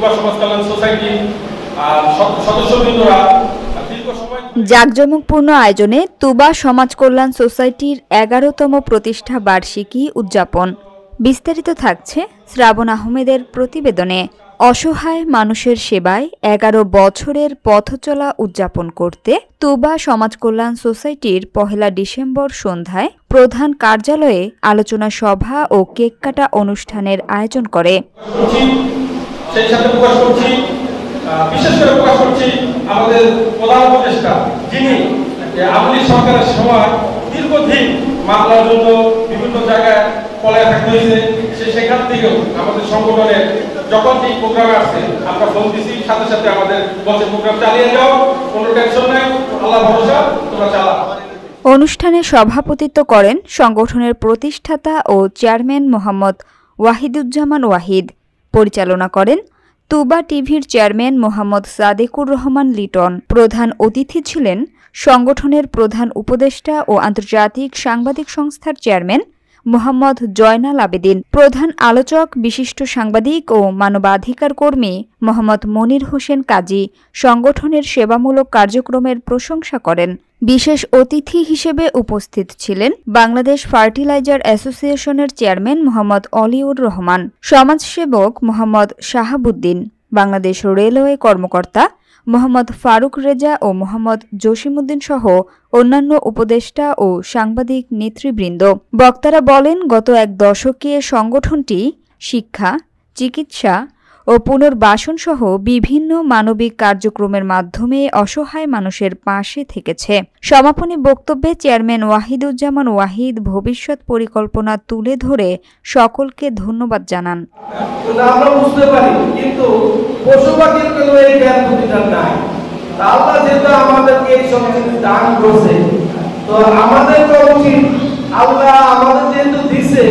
তুবা সমাজ কল্যাণ সোসাইটি সদস্যবৃন্দরা জাঁকজমকপূর্ণ আয়োজনে তুবা সমাজ কল্যাণ সোসাইটির 11তম প্রতিষ্ঠা বার্ষিকী উদযাপন। বিস্তারিত থাকছে শ্রাবণ আহমেদের প্রতিবেদনে। অসহায় মানুষের সেবায় 11 বছরের পথচলা উদযাপন করতে তুবা সমাজ কল্যাণ সোসাইটির 1 ডিসেম্বর সন্ধ্যায় প্রধান কার্যালয়ে আলোচনা সভা ও কেক কাটা অনুষ্ঠানের আয়োজন করে। বিশেষ করে প্রকাশ করছি আমাদের প্রধান উপদেষ্টা, যিনি আওয়ামী লীগ সরকারের সময় দীর্ঘদিন মামলার জন্য বিভিন্ন জায়গায় পলায় থাকতে হয়েছে। সেখান থেকেও আমাদের সংগঠনের যখন এই প্রোগ্রামে আসছে আমরা ফোন দিচ্ছি, সাথে সাথে আমাদের বছর প্রোগ্রাম চালিয়ে যাও, কোনো টেনশন নাই, আল্লাহ ভরসা, তোমরা চালাও। অনুষ্ঠানে সভাপতিত্ব করেন সংগঠনের প্রতিষ্ঠাতা ও চেয়ারম্যান মোহাম্মদ ওয়াহিদুজ্জামান ওয়াহিদ। পরিচালনা করেন তুবা টিভির চেয়ারম্যান মোহাম্মদ সাদেকুর রহমান লিটন। প্রধান অতিথি ছিলেন সংগঠনের প্রধান উপদেষ্টা ও আন্তর্জাতিক সাংবাদিক সংস্থার চেয়ারম্যান মোহাম্মদ জয়নাল আবেদিন। প্রধান আলোচক বিশিষ্ট সাংবাদিক ও মানবাধিকার কর্মী মোহাম্মদ মনির হোসেন কাজী সংগঠনের সেবামূলক কার্যক্রমের প্রশংসা করেন। বিশেষ অতিথি হিসেবে উপস্থিত ছিলেন বাংলাদেশ ফার্টিলাইজার অ্যাসোসিয়েশনের চেয়ারম্যান মোহাম্মদ অলিউর রহমান, সমাজসেবক মোহাম্মদ শাহাবুদ্দিন, বাংলাদেশ রেলওয়ে কর্মকর্তা মোহাম্মদ ফারুক রেজা ও মোহাম্মদ জসিমউদ্দিন সহ অন্যান্য উপদেষ্টা ও সাংবাদিক নেতৃবৃন্দ। বক্তারা বলেন, গত 1 দশকে সংগঠনটি শিক্ষা, চিকিৎসা ও পুনর্বাসন সহ বিভিন্ন মানবিক কার্যক্রমের মাধ্যমে অসহায় মানুষের পাশে থেকেছে। সমাপনী বক্তব্যে চেয়ারম্যান ওয়াহিদুজ্জামান ওয়াহিদ ভবিষ্যৎ পরিকল্পনা তুলে ধরে সকলকে ধন্যবাদ জানান। আমরা বুঝতে পারি, কিন্তু পশুপাখির কোনো এই জ্ঞান বুদ্ধিটা নাই। আল্লাহ যেটা আমাদেরকে এই সমস্ত দান করছে, তো আমাদের উচিত আল্লাহ আমাদের যেহেতু দিছে